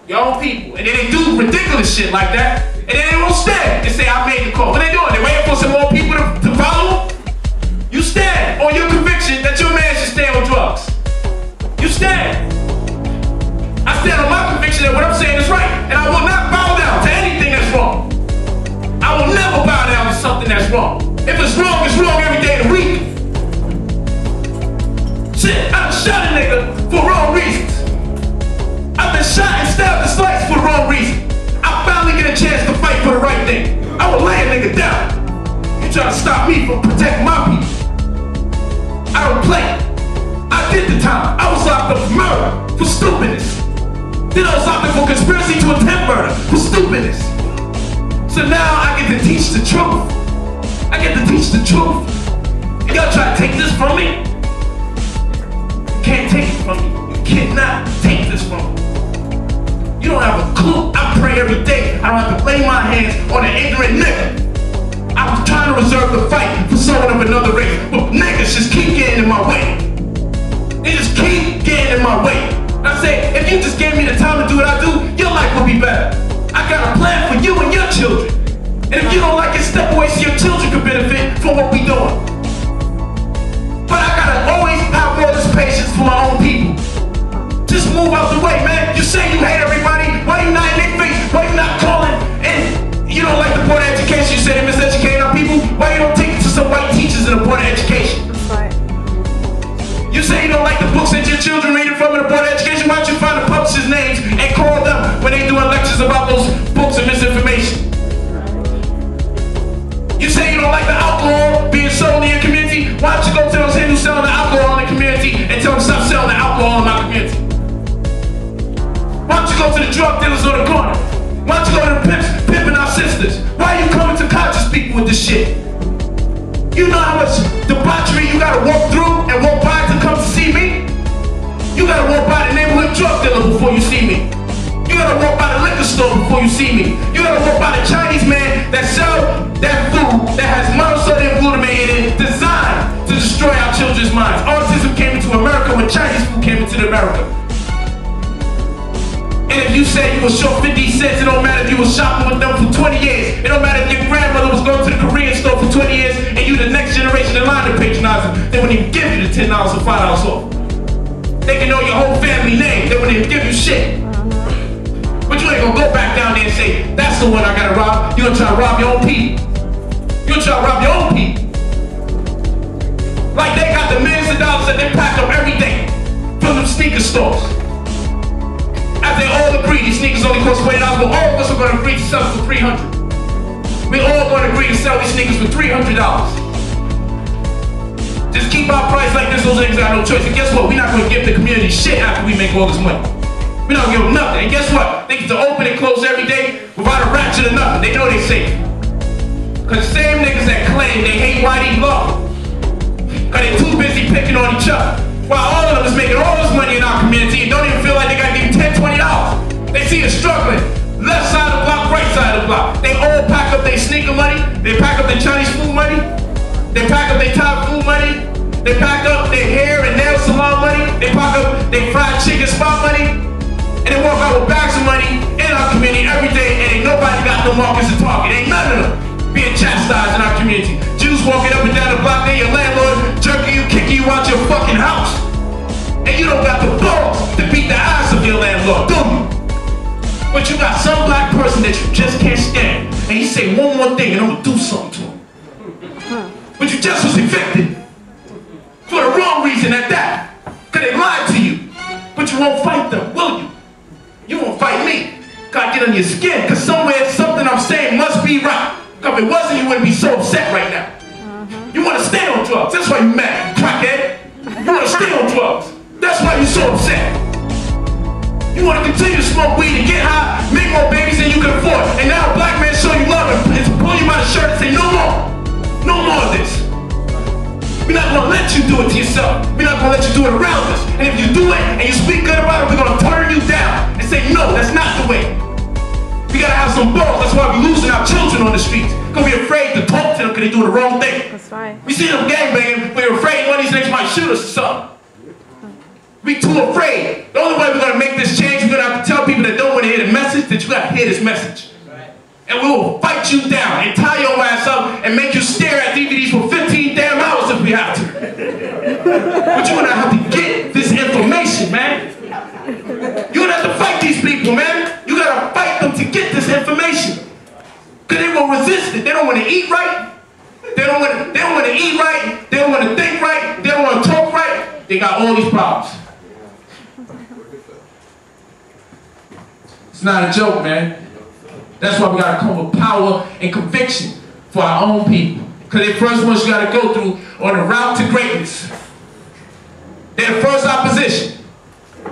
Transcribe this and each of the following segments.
Your own people. And then they do ridiculous shit like that. And then they won't stand and say, I made the call. What they doing? They waiting for some more people to follow them? You stand on your conviction that your man should stay on drugs. You stand. I stand on my conviction that what I'm saying is right. And I will not bow down to anything that's wrong. I will never bow down to something that's wrong. If it's wrong every day of the week. Shit, I done shot a nigga for wrong reasons. I've been shot and stabbed and sliced for the wrong reason. I finally get a chance to fight for the right thing. I will lay a nigga down. You try to stop me from protecting my people. I don't play. I did the time. I was locked up for murder, for stupidness. Then I was locked up for conspiracy to attempt murder, for stupidness. So now I get to teach the truth. I get to teach the truth. And y'all try to take this from me? You can't take it from me. You cannot take this from me. You don't have a clue. I pray every day. I don't have to lay my hands on an ignorant nigga. I was trying to reserve the fight for someone of another race, but niggas just keep getting in my way. They just keep getting in my way. I say, if you just gave me the time to do what I do, your life will be better. I got a plan for you and your children. And if you don't like it, step away so your children can benefit from what we doing. But I gotta always have all this patience for my own people. Just move out the way, man. You say you hate everybody. Why you not in their face? Why you not calling? And you don't like the Board of Education. You say they miseducating our people. Why you don't take it to some white teachers in the Board of Education? That's right. You say you don't like the books that your children reading from in the Board of Education. Why don't you find the publishers' names and call them when they doing lectures about those books and misinformation? You say you don't like the alcohol being sold in your community. Why don't you go to those Hindus selling the alcohol in the community and tell them stop selling the alcohol in my community? Why don't you go to the drug dealers on the corner? Why don't you go to the pimps pimping our sisters? Why are you coming to conscious people with this shit? You know how much debauchery you gotta walk through and walk by to come to see me? You gotta walk by the neighborhood drug dealer before you see me. You gotta walk by the liquor store before you see me. You gotta walk by the Chinese man that sell that food that has monosodium glutamate in it, designed to destroy our children's minds. Autism came into America when Chinese food came into America. And if you say you were short 50 cents, it don't matter if you were shopping with them for 20 years. It don't matter if your grandmother was going to the Korean store for 20 years and you the next generation in line to patronize them. They wouldn't even give you the $10 or $5 off. They can know your whole family name. They wouldn't even give you shit. But you ain't gonna go back down there and say, that's the one I gotta rob. You're gonna try to rob your own people. You're gonna try to rob your own people. Like they got the millions of dollars that they pack up every day from them sneaker stores. As they all agree, these sneakers only cost $20, but all of us are gonna agree to sell them for $300. We all gonna agree to sell these sneakers for $300. Just keep our price like this, those niggas got no choice. And guess what? We're not gonna give the community shit after we make all this money. We're not gonna give them nothing. And guess what? They get to open and close every day without a ratchet or nothing. They know they safe. Cause the same niggas that claim they hate whitey law, cause they too busy picking on each other. While all of them is making all this money in our community and don't even feel like they gotta give $10, $20. They see us struggling. Left side of the block, right side of the block. They all pack up their sneaker money. They pack up their Chinese food money. They pack up their Thai food money. They pack up their hair and nail salon money. They pack up their fried chicken spot money. And they walk out with bags of money in our community every day, and ain't nobody got no markets to target. Ain't none of them being chastised in our community. Jews walking up and down the block, they your landlord jerking you, kicking you out your fucking house. And you don't got the balls to beat the ass of your landlord, do you? But you got some black person that you just can't stand, and he say one more thing and I'm gonna do something to him. But you just was evicted for the wrong reason at that. Cause they lied to you. But you won't fight them, will you? You won't fight me. Gotta get on your skin, cause somewhere something I'm saying must be right. Cause if it wasn't, you wouldn't be so upset right now. You wanna stay on drugs, that's why you mad, crackhead. You wanna stay on drugs, that's why you so upset. You wanna continue to smoke weed and get high, make more babies than you can afford. And now a black man show you love and pull you by the shirt and say, no more. No more of this. We're not gonna let you do it to yourself. We're not gonna let you do it around us. And if you do it and you speak good about it, we're gonna turn you down and say, no, that's not the way. We gotta have some balls. That's why we're losing our children on the streets. Because we're afraid to talk to them because they're doing the wrong thing. That's right. We see them gangbanging, we're afraid one of these niggas might shoot us or something. We too afraid. The only way we're gonna make this change, we're gonna have to tell people that don't want to hear insistent you gotta hear this message. And we will fight you down and tie your ass up and make you stare at DVDs for 15 damn hours if we have to. But you're gonna have to get this information, man. You're gonna have to fight these people, man. You gotta fight them to get this information. Because they will resist it. They don't want to eat right. They don't want to eat right. They don't want to think right. They don't want to talk right. They got all these problems. It's not a joke, man. That's why we got to come with power and conviction for our own people. Because they're the first ones you got to go through on the route to greatness. They're the first opposition.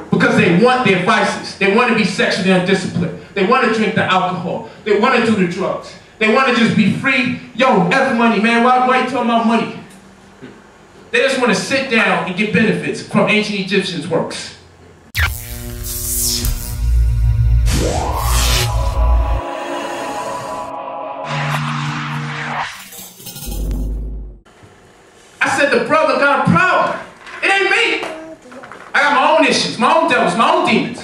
Because they want their vices. They want to be sexually undisciplined. They want to drink the alcohol. They want to do the drugs. They want to just be free. Yo, F money, man. Why you talking about money? They just want to sit down and get benefits from ancient Egyptians' works. I said the brother got a problem. It ain't me. I got my own issues, my own devils, my own demons.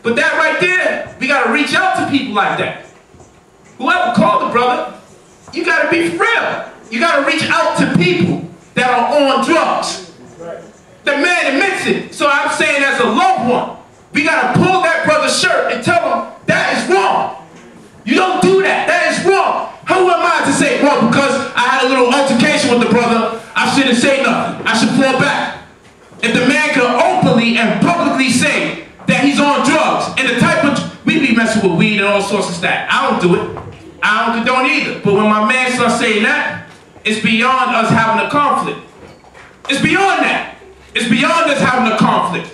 But that right there, we got to reach out to people like that. Whoever called the brother, you got to be real. You got to reach out to people that are on drugs. The man admits it. So I'm saying as a loved one, we got to pull that brother's shirt and tell him that is wrong. You don't do that. That is wrong. Who am I to say, well, because I had a little altercation with the brother, I shouldn't say nothing. I should fall back. If the man could openly and publicly say that he's on drugs and the type of, we be messing with weed and all sorts of stuff. I don't do it. I don't condone either. But when my man starts saying that, it's beyond us having a conflict. It's beyond that. It's beyond us having a conflict.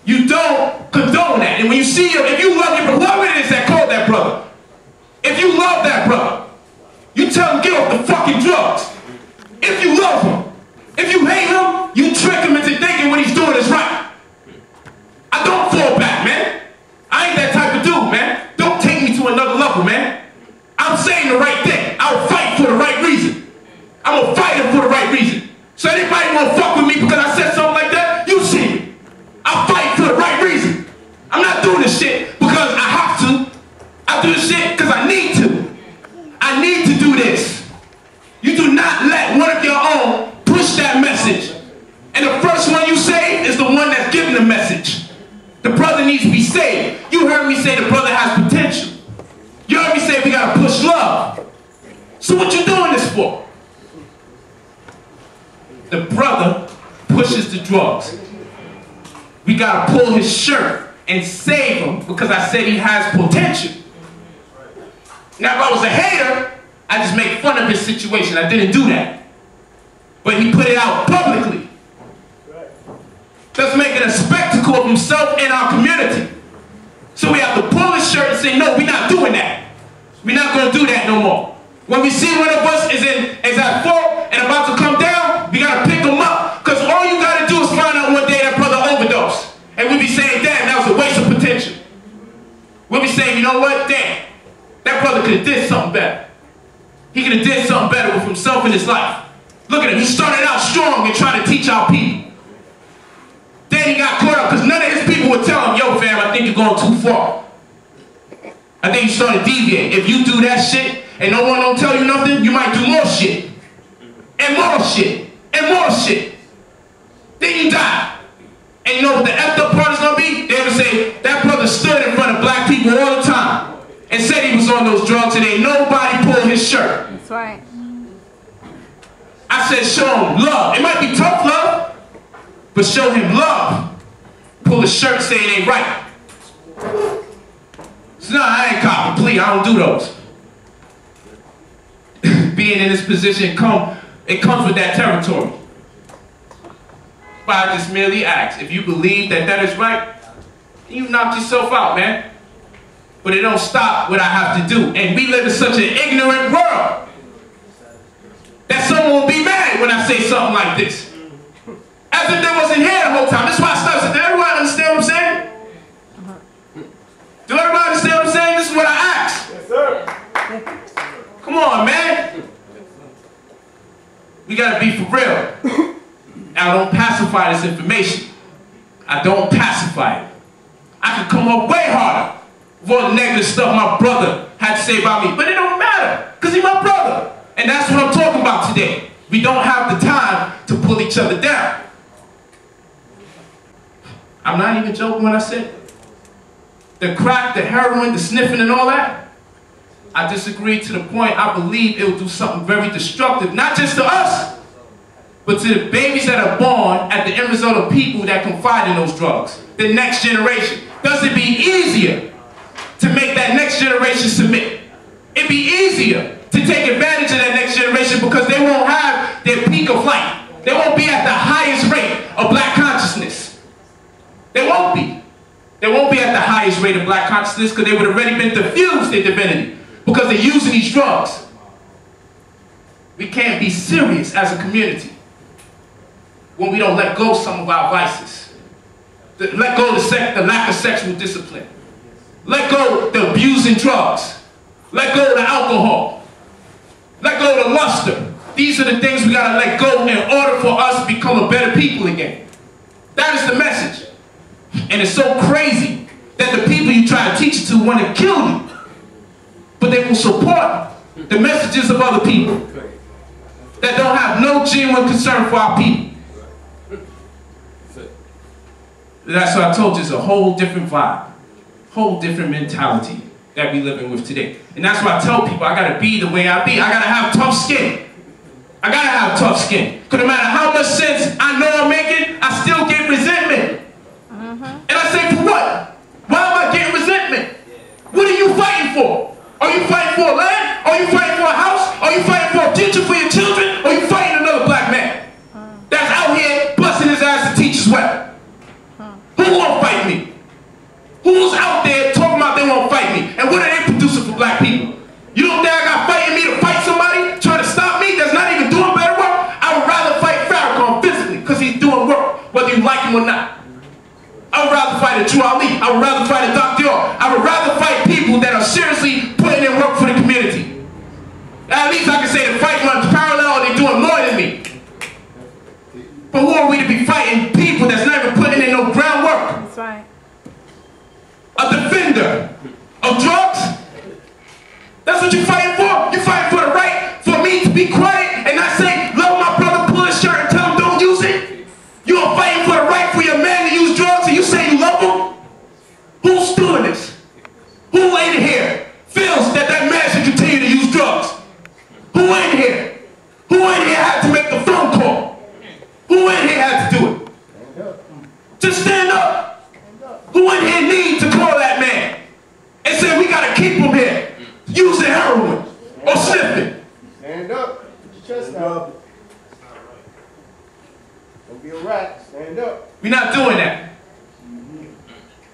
You don't condone that. And when you see him, if you love your brother, whoever it is that called that brother, if you love that brother, you tell him get off the fucking drugs. If you love him. If you hate him, you trick him into thinking what he's doing is right. I don't fall back, man. I ain't that type of dude, man. Don't take me to another level, man. I'm saying the right thing. I'll fight for the right reason. I'm a fighter for the right reason. So anybody wanna fuck with me because I said something like that, you see me. I'll fight for the right reason. I'm not doing this shit because I have to. I do this shit because I need to. I need to do this. You do not let one of your own push that message. And the first one you save is the one that's giving the message. The brother needs to be saved. You heard me say the brother has potential. You heard me say we gotta push love. So what you doing this for? The brother pushes the drugs. We gotta pull his shirt and save him because I said he has potential. Now if I was a hater, I just make fun of his situation. I didn't do that. But he put it out publicly. Let's make it a spectacle of himself and our community. So we have to pull his shirt and say, no, we're not doing that. We're not going to do that no more. When we see one of us is at fault and about to come down, we got to pick him up. Because all you got to do is find out one day that brother overdosed. And we be saying, damn, that was a waste of potential. We'll be saying, you know what, damn, that brother could have did something better. He could have did something better with himself in his life. Look at him, he started out strong and trying to teach our people. Then he got caught up because none of his people would tell him, yo fam, I think you're going too far. I think you started to deviate. If you do that shit and no one don't tell you nothing, you might do more shit. And more shit. And more shit. Then you die. And you know what the effed up part is going to be? They would say, that brother stood in front of black people all the time and said he was on those drugs and ain't nobody pulled his shirt. That's right. I said show him love. It might be tough love, but show him love. Pull his shirt, say it ain't right. So no, I ain't cop a plea. I don't do those. Being in this position, it comes with that territory. But I just merely ask, if you believe that that is right, you knock yourself out, man. But it don't stop what I have to do. And we live in such an ignorant world that someone will be mad when I say something like this. As if they wasn't here the whole time. That's why I started. Does everybody understand what I'm saying? Do everybody understand what I'm saying? This is what I asked. Yes, sir. Come on, man. We gotta be for real. I don't pacify this information. I don't pacify it. I can come up way harder, for all the negative stuff my brother had to say about me. But it don't matter, because he's my brother. And that's what I'm talking about today. We don't have the time to pull each other down. I'm not even joking when I said the crack, the heroin, the sniffing and all that. I disagree to the point I believe it will do something very destructive, not just to us, but to the babies that are born at the end result of people that confide in those drugs. The next generation. Does it be easier to make that next generation submit? It'd be easier to take advantage of that next generation because they won't have their peak of life. They won't be at the highest rate of black consciousness. They won't be. They won't be at the highest rate of black consciousness because they would have already been diffused in divinity because they're using these drugs. We can't be serious as a community when we don't let go of some of our vices. Let go of the lack of sexual discipline. Let go of the abusing drugs. Let go of the alcohol. Let go of the luster. These are the things we gotta let go in order for us to become a better people again. That is the message. And it's so crazy that the people you try to teach it to want to kill you, but they will support the messages of other people that don't have no genuine concern for our people. That's what I told you, it's a whole different vibe, whole different mentality that we living with today. And that's why I tell people I gotta be the way I be. I gotta have tough skin. I gotta have tough skin. Because no matter how much sense I know I'm making, I still get resentment. And I say, for what? Why am I getting resentment? What are you fighting for? Are you fighting for land? Are you fighting for a house? Are you fighting for a future for your children? Or are you fighting another black man that's out here busting his ass to teach his weapon? Who won't fight me? Who's out there talking about they won't fight me? And what are they producing for black people? You don't think I got fighting me to fight somebody trying to stop me that's not even doing better work? I would rather fight Farrakhan physically because he's doing work, whether you like him or not. I would rather fight a True Ali. I would rather fight a Dr. I would rather fight people that are seriously putting in work for the community. At least I can say the fight runs parallel or they're doing more than me. But who are we to be fighting people that's not even putting in no groundwork? That's right. A defender of drugs? That's what you're fighting for? You're fighting for the right for me to be quiet and not say, love my brother, pull his shirt and tell him don't use it? You are fighting for the right for your man to use drugs and you say you love him? Who's doing this? Who in here feels that that man should continue to use drugs? Who in here? Who in here had to make the phone call? Who in here had to do it? Just stand up. Who in here needs to call that man and say we gotta keep him here using heroin or sniffing? Stand up. Put your chest out. Don't be a rat. Stand up. We're not doing that.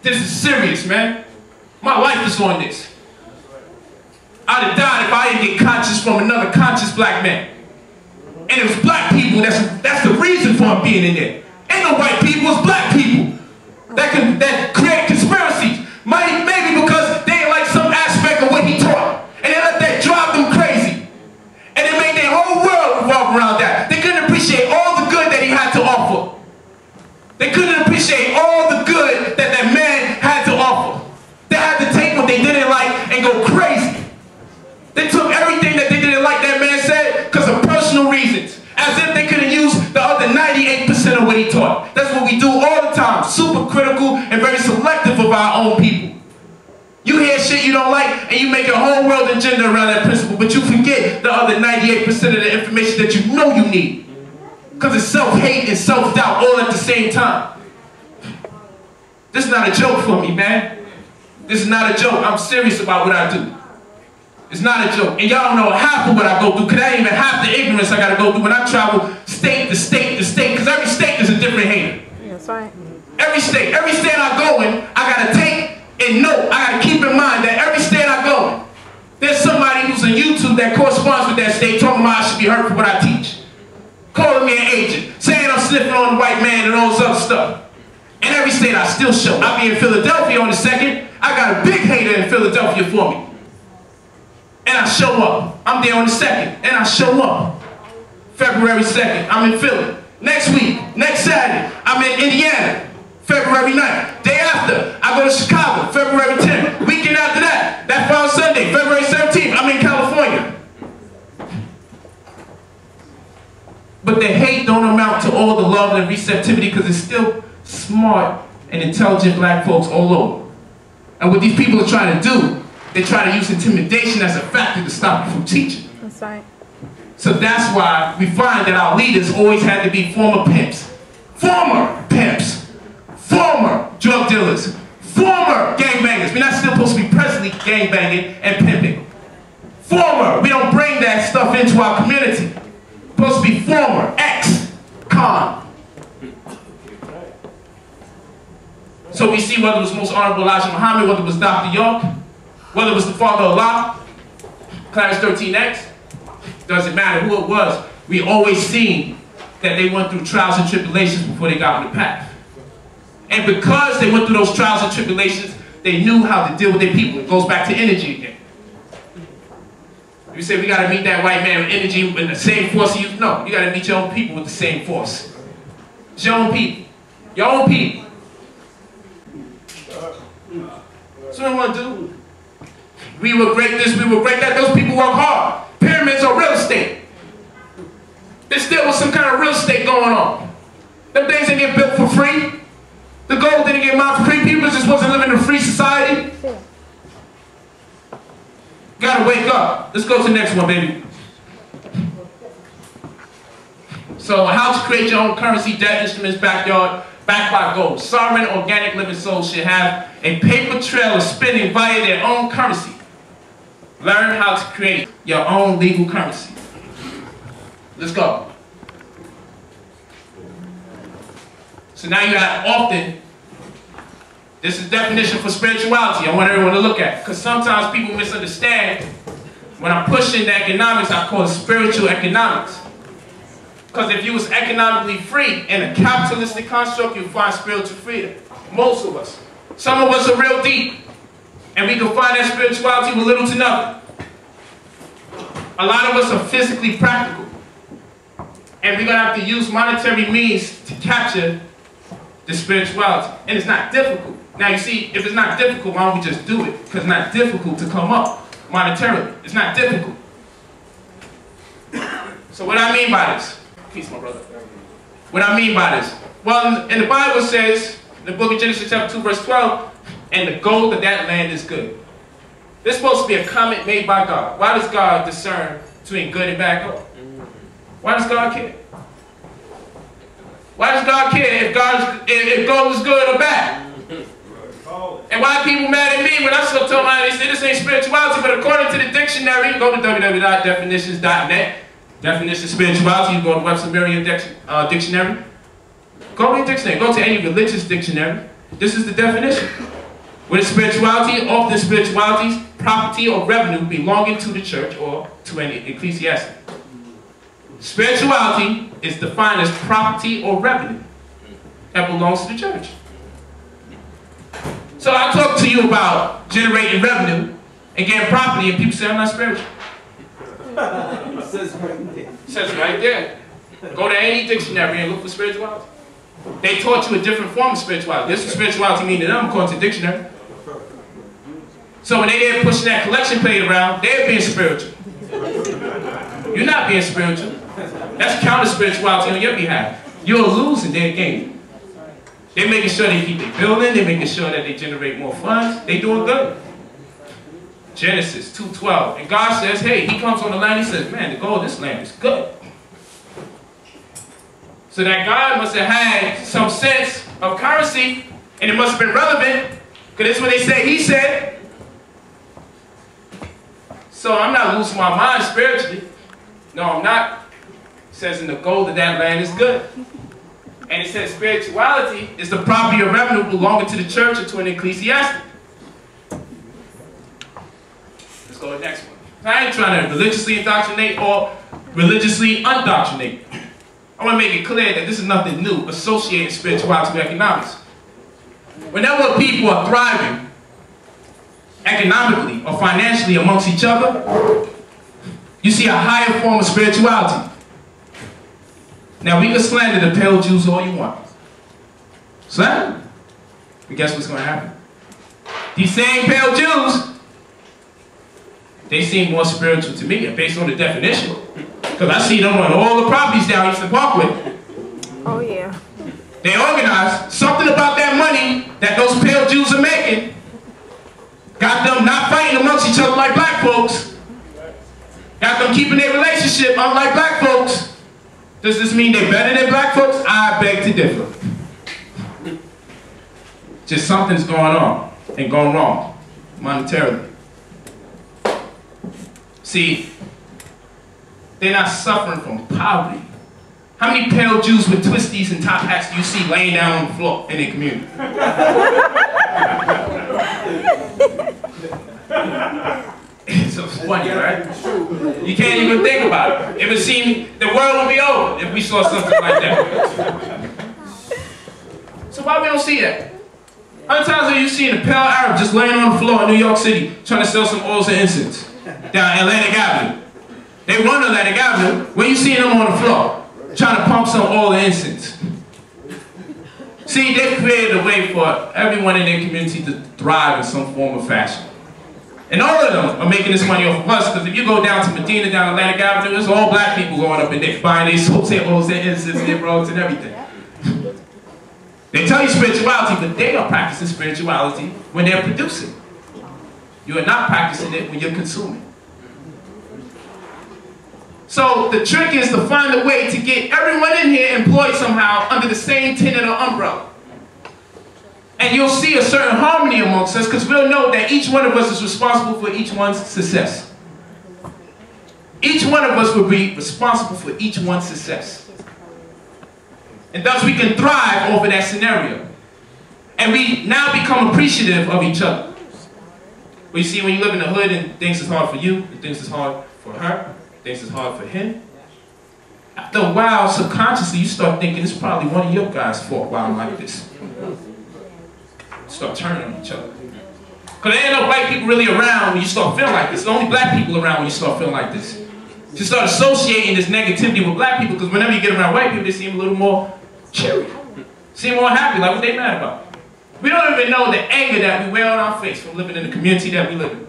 This is serious, man. My life is on this. I'd have died if I didn't get conscious from another conscious black man. And it was black people, that's the reason for him being in there. Ain't no white people, it's black people that create conspiracies. Maybe because they ain't like some aspect of what he taught. And they let that drive them crazy. And they made their whole world revolve around that. They couldn't appreciate all the good that he had to offer. They couldn't appreciate all the good that that man had to offer. They had to take what they didn't like and go crazy. They took everything that they didn't like that man said because of personal reasons. As if they could have used the other 98% of what he taught. That's what we do all the time. Super critical and very selective of our own people. You hear shit you don't like and you make your whole world agenda around that principle, but you forget the other 98% of the information that you know you need. Because it's self-hate and self-doubt all at the same time. This is not a joke for me, man. This is not a joke. I'm serious about what I do. It's not a joke. And y'all don't know half of what I go through, because that ain't even half the ignorance I gotta go through when I travel state to state to state, because every state is a different hater. Yeah, that's right. Every state I go in, I gotta take and note, I gotta keep in mind that every state I go in, there's somebody who's on YouTube that corresponds with that state talking about I should be hurt for what I teach. Calling me an agent, saying I'm sniffing on the white man and all this other stuff. And every state I still show. I'll be in Philadelphia on the 2nd. I got a big hater in Philadelphia for me. And I show up. I'm there on the 2nd. And I show up. February 2nd, I'm in Philly. Next week, next Saturday, I'm in Indiana. February 9th. Day after, I go to Chicago. February 10th. Weekend after love and receptivity because there's still smart and intelligent black folks all over. And what these people are trying to do, they try to use intimidation as a factor to stop you from teaching. That's right. So that's why we find that our leaders always had to be former pimps, former drug dealers, former gangbangers. We're not still supposed to be presently gangbanging and pimping. Former, we don't bring that stuff into our community. Supposed to be former, ex-con. So we see whether it was Most Honorable Elijah Muhammad, whether it was Dr. York, whether it was the Father Allah, Clarence 13X, doesn't matter who it was. We always seen that they went through trials and tribulations before they got on the path. And because they went through those trials and tribulations, they knew how to deal with their people. It goes back to energy again. You say we got to meet that white man with energy with the same force you no, you got to meet your own people with the same force. It's your own people. Your own people. That's what I want to do. We were great this, we were great that. Those people work hard. Pyramids are real estate. There still was some kind of real estate going on. Them things didn't get built for free. The gold didn't get mined for free. People just wasn't living in a free society. Gotta wake up. Let's go to the next one, baby. So, how to create your own currency, debt instruments, backyard, backed by gold. Sovereign, organic living souls should have a paper trail of spending via their own currency. Learn how to create your own legal currency. Let's go. So now you have often, this is definition for spirituality. I want everyone to look at. Because sometimes people misunderstand. When I'm pushing the economics, I call it spiritual economics. Because if you was economically free in a capitalistic construct, you'll find spiritual freedom. Most of us. Some of us are real deep. And we can find that spirituality with little to nothing. A lot of us are physically practical. And we're going to have to use monetary means to capture the spirituality. And it's not difficult. Now you see, if it's not difficult, why don't we just do it? Because it's not difficult to come up monetarily. It's not difficult. So what I mean by this, peace my brother. What I mean by this, well, in the Bible says, in the book of Genesis chapter 2 verse 12, and the gold of that land is good. This is supposed to be a comment made by God. Why does God discern between good and bad gold? Why does God care? Why does God care if gold is good or bad? And why are people mad at me when I still tell them, they say this ain't spirituality, but according to the dictionary, go to www.definitions.net, definition of spirituality, you go to Webster Merriam dictionary. Go to the dictionary, go to any religious dictionary. This is the definition. What is spirituality? Often spirituality's property or revenue belonging to the church or to any ecclesiastic. Spirituality is defined as property or revenue that belongs to the church. So I talk to you about generating revenue and getting property, and people say I'm not spiritual. It says right there. It says right there. Go to any dictionary and look for spirituality. They taught you a different form of spirituality. This is spirituality meaning them according to the dictionary. So when they there pushing that collection plate around, they're being spiritual. You're not being spiritual. That's counter spirituality on your behalf. You're losing, they're gaining. They're making sure they keep their building, they're making sure that they generate more funds. They're doing good. Genesis 2:12. And God says, hey, he comes on the land, he says, man, the gold of this land is good. So that God must have had some sense of currency, and it must have been relevant, because that's what they say he said. So I'm not losing my mind spiritually. No, I'm not. It says, in the gold of that land is good. And it says spirituality is the property or revenue belonging to the church or to an ecclesiastic. Let's go to the next one. I ain't trying to religiously indoctrinate or religiously undoctrinate. I want to make it clear that this is nothing new, associating spirituality with economics. Whenever people are thriving economically or financially amongst each other, you see a higher form of spirituality. Now we can slander the pale Jews all you want. Slander them. But guess what's going to happen? These same pale Jews, they seem more spiritual to me based on the definition. Because I see them on all the properties down Eastern Parkway. Oh yeah. They organized. Something about that money that those pale Jews are making got them not fighting amongst each other like black folks. Got them keeping their relationship unlike black folks. Does this mean they're better than black folks? I beg to differ. Just something's going on and going wrong monetarily. See, they're not suffering from poverty. How many pale Jews with twisties and top hats do you see laying down on the floor in their community? It's so funny, right? You can't even think about it. It would seem the world would be over if we saw something like that. So why we don't see that? How many times have you seen a pale Arab just laying on the floor in New York City trying to sell some oils and incense down Atlantic Avenue? They run Atlantic Avenue. When you see them on the floor trying to pump some oil and incense? See, they've created a way for everyone in their community to thrive in some form of fashion. And all of them are making this money off of us, because if you go down to Medina, down Atlantic Avenue, there's all black people going up in there buying their soaps, their oils, their incense, their robes, and everything. They tell you spirituality, but they are practicing spirituality when they're producing. You are not practicing it when you're consuming. So the trick is to find a way to get everyone in here employed somehow under the same tenet or umbrella. And you'll see a certain harmony amongst us, because we'll know that each one of us is responsible for each one's success. Each one of us will be responsible for each one's success. And thus we can thrive over that scenario. And we now become appreciative of each other. Well, you see, when you live in the hood and things is hard for you, and things is hard for her, things is hard for him, after a while, subconsciously, you start thinking it's probably one of your guys' fault why I'm like this. Start turning on each other. Because there ain't no white people really around when you start feeling like this. There's only black people around when you start feeling like this. You start associating this negativity with black people, because whenever you get around white people, they seem a little more cheery. Seem more happy, like what they mad about. We don't even know the anger that we wear on our face from living in the community that we live in.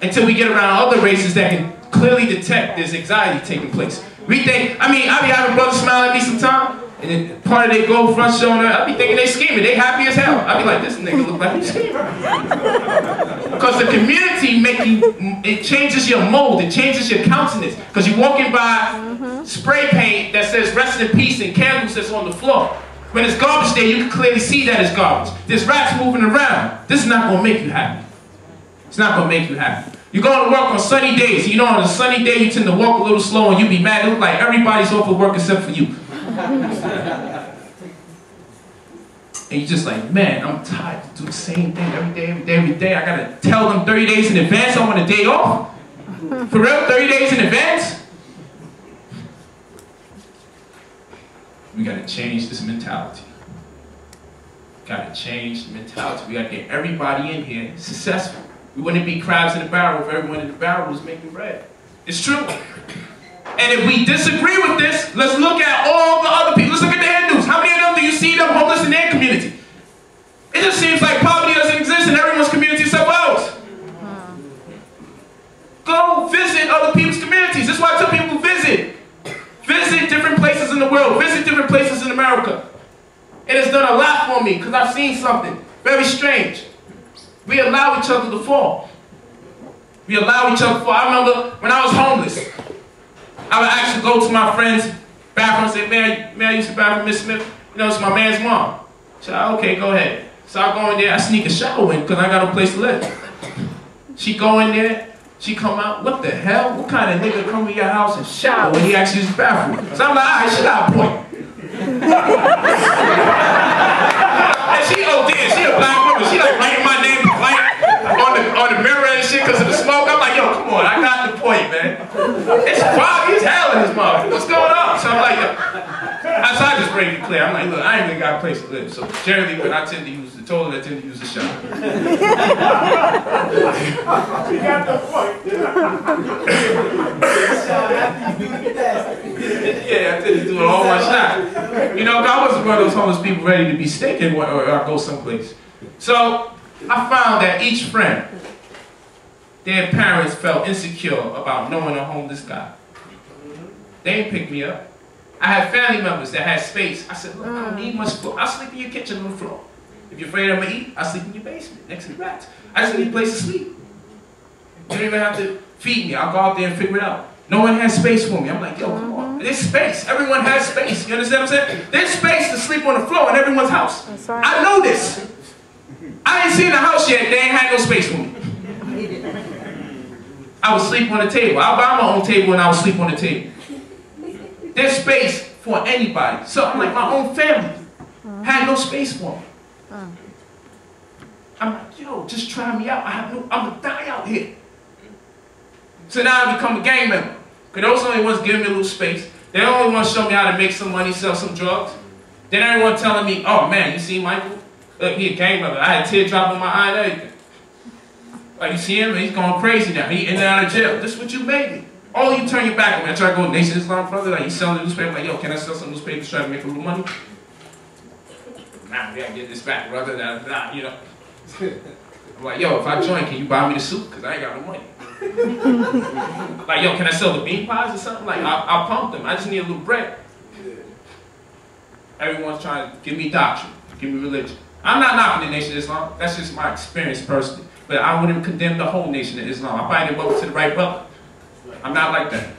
Until we get around other races that can clearly detect there's anxiety taking place. We think, I be having brothers smile at me sometimes, and then part of their gold front shoulder, I be thinking they scheming, they happy as hell. I be like, this nigga look like he's scheming. Because the community it changes your mold, it changes your countenance. Because you're walking by spray paint that says rest in peace and candles that's on the floor. When it's garbage day, you can clearly see that it's garbage. There's rats moving around. This is not going to make you happy. It's not going to make you happy. You're going to work on sunny days. You know, on a sunny day, you tend to walk a little slow and you be mad. It looks like everybody's off of work except for you. And you're just like, man, I'm tired to do the same thing every day. I got to tell them 30 days in advance I want a day off. For real, 30 days in advance? We got to change this mentality. Got to change the mentality. We got to get everybody in here successful. We wouldn't be crabs in a barrel if everyone in the barrel was making bread. It's true. And if we disagree with this, let's look at all the other people. Let's look at the Hindus. How many of them do you see them homeless in their community? It just seems like poverty doesn't exist in everyone's community except ours. Go visit other people's communities. That's why I tell people visit. Visit different places in the world. Visit different places in America. It has done a lot for me because I've seen something very strange. We allow each other to fall. We allow each other to fall. I remember when I was homeless, I would actually go to my friend's bathroom and say, may I use the bathroom, Miss Smith? You know, it's my man's mom. She said, okay, go ahead. So I go in there, I sneak a shower in because I got no place to live. She go in there, she come out, what the hell? What kind of nigga come to your house and shower when he actually uses the bathroom? So I'm like, all right, she got a point. And she, oh dear, she a black woman. She like writing my name on the mirror and shit because of the smoke. I'm like, yo, come on, I got the point, man. It's foggy as hell in this mother. What's going on? So I'm like, yo. So I just break it clear. I'm like, look, I ain't even got a place to live. So generally when I tend to use the toilet, I tend to use the shower. You got the point. Yeah, I tend to do it all one shot. You know, I wasn't one of those homeless people ready to be stinking or I go someplace. So I found that each friend, their parents felt insecure about knowing a homeless guy. They didn't pick me up. I had family members that had space. I said, look, I don't need much floor. I'll sleep in your kitchen on the floor. If you're afraid I'm going to eat, I'll sleep in your basement next to the rats. I just need a place to sleep. You don't even have to feed me. I'll go out there and figure it out. No one has space for me. I'm like, yo, come on. There's space. Everyone has space. You understand what I'm saying? There's space to sleep on the floor in everyone's house. That's right. I know this. I ain't seen a house yet. They ain't had no space for me. I would sleep on the table. I'll buy my own table and I would sleep on the table. There's space for anybody. So I'm like, my own family had no space for me. I'm like, yo, just try me out. I'm gonna die out here. So now I become a gang member. Because those only ones giving me a little space. They only want to show me how to make some money, sell some drugs. Then everyone telling me, oh man, you see Michael? Look, he a gang member. I had a teardrop in my eye and everything. Like, you see him? He's going crazy now. He in and out of jail. This is what you made me. Oh, you turn your back on me. I try to go to Nation Islam brother. Like, you selling the newspaper. Like, yo, can I sell some newspapers, try to make a little money? Nah, we gotta get this back, brother. Nah, you know. I'm like, yo, if I join, can you buy me the suit? Because I ain't got no money. Like, yo, can I sell the bean pies or something? Like, I'll pump them. I just need a little bread. Everyone's trying to give me doctrine, give me religion. I'm not knocking the Nation of Islam. That's just my experience personally. But I wouldn't condemn the whole Nation of Islam. I probably didn't vote to the right brother. I'm not like that.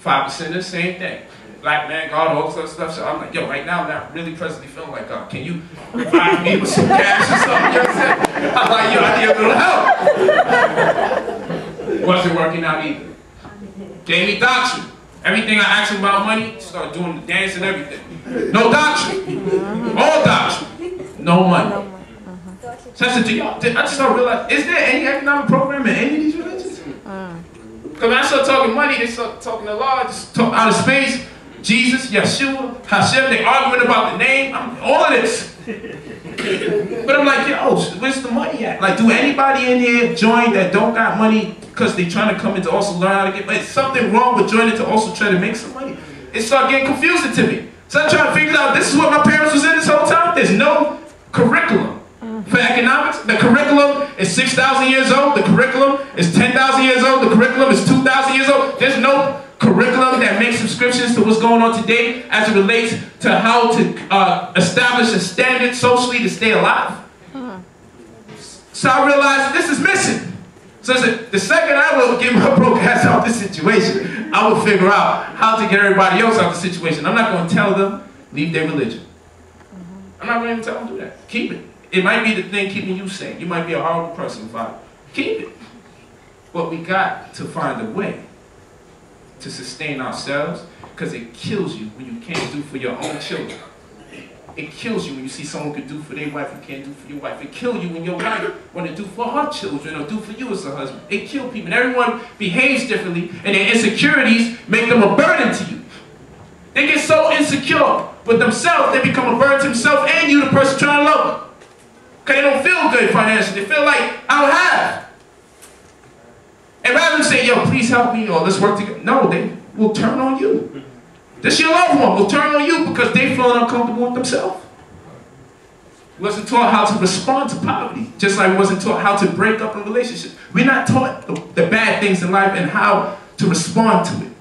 5%ers, same thing. Black man, God, all this stuff. So I'm like, yo, right now I'm not really presently feeling like God. Can you provide me with some cash or something? You know what I'm saying? I'm like, yo, I need a little help. Wasn't working out either. Gave me doctrine. Everything I asked him about money, started doing the dance and everything. No doctrine. All doctrine. No money. So I said, I just started realizing, is there any economic program in any of these religions? Because when I start talking money, they start talking a lot, just talk out of space. Jesus, Yeshua, Hashem, they arguing about the name, all of this. But I'm like, yo, where's the money at? Like, do anybody in here join that don't got money because they trying to come in to also learn how to get money? Is something wrong with joining to also try to make some money? It started getting confusing to me. So I'm trying to figure out, this is what my parents was in this whole time? There's no curriculum for economics. The curriculum is 6,000 years old. The curriculum is 10,000 years old. The curriculum is 2,000 years old. There's no curriculum that makes subscriptions to what's going on today as it relates to how to establish a standard socially to stay alive. So I realized this is missing. So the second I will get my broke ass out of this situation, I will figure out how to get everybody else out of the situation. I'm not going to tell them, leave their religion. I'm not going to tell them to do that. Keep it. It might be the thing keeping you sane. You might be a horrible person, but keep it. But we got to find a way to sustain ourselves, because it kills you when you can't do for your own children. It kills you when you see someone could do for their wife and can't do for your wife. It kills you when your wife want to do for her children or do for you as a husband. It kills people. And everyone behaves differently, and their insecurities make them a burden to you. They get so insecure with themselves, they become a burden to themselves and you, the person trying to love them. Because they don't feel good financially. They feel like, I don't have. And rather than say, yo, please help me, or let's work together. No, they will turn on you. This your loved one will turn on you because they feel uncomfortable with themselves. We wasn't taught how to respond to poverty, just like we wasn't taught how to break up a relationship. We're not taught the bad things in life and how to respond to it.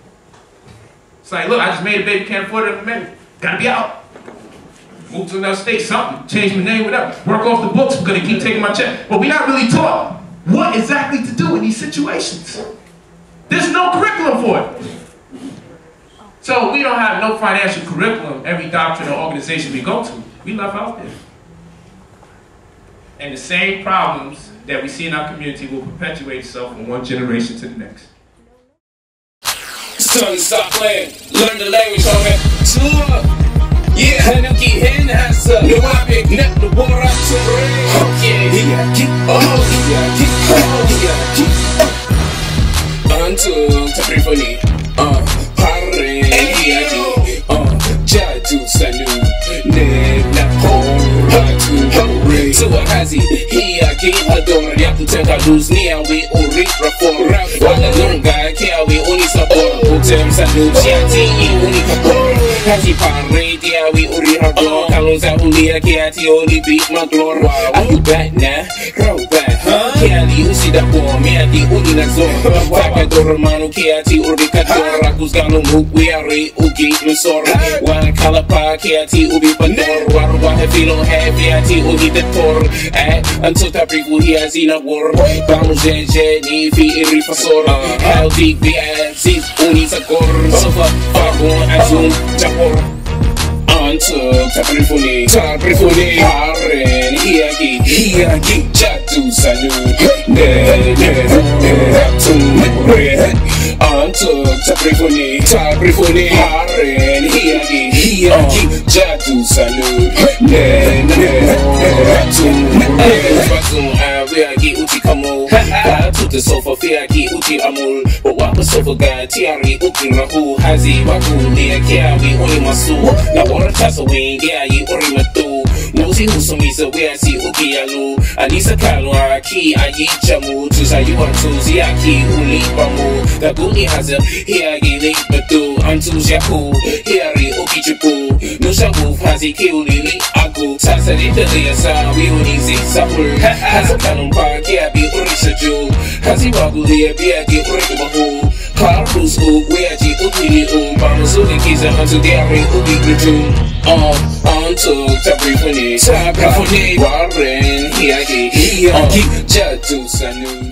It's like, look, I just made a baby, can't afford it at the minute. Gotta be out. Move to another state, something, change my name, whatever. Work off the books because they keep taking my check. But we're not really taught what exactly to do in these situations. There's no curriculum for it. So we don't have no financial curriculum. Every doctrine or organization we go to, we left out there. And the same problems that we see in our community will perpetuate itself from one generation to the next. Son, stop playing. Learn the language, homie. Tour. Yeah, Hanuki Hen has a new epic net the water to rain. Oh yeah, until Taprifoni, Pare, Jadu Sanu, Ne Napon, Hatu, Hurry. So Hazi, he again Hador, Yapu Tenka lose ni awi uri rapport Wala lunga kia awi uni support Putem sa nubiati uni kapor Haji pare di awi uri rapport Kalong sa ulia kia ti oli beat maglor Are you back now? Roll back Kia di usi dapur Mea di uni nazor Taka dormanu kia ti uri kador Akus galung uwiari ugi nusor Wan kalapa kia ti ubi pandor Waruwa hefilo heavy ti ugi detor Until tapriku hia zina war Vamos ni fi iri fasor How deep vi zis uni sakor Sofa fagun azun japor Until taprifuni Haren hiagi jatu sanu Until taprifuni Haren hiagi jatu sanu Reagi uti kamu to the sofa fiagi uti amul Wapa sofa ga tiari uti rahu Hazi waku lia kiawi uni masu Na wara tasa wengia yi uri matu Musi husumisa weasi uki alu Anisa kalu aki ayi jamu Tusa yuantuzi aki uli bamu Daguni haza hiagi li batu Antus yaku hiari uki chipu Nusha wuf hazi kiuli li aku Sasa dita lia sa uni zigzapur Haza kanum pa kiabi uri saju Hazi waku lia biagi uri kubahu Karus weaji utili Vamos ulikiza until diari uki gruju Until tabrifuni Warren hiagi jatu sanu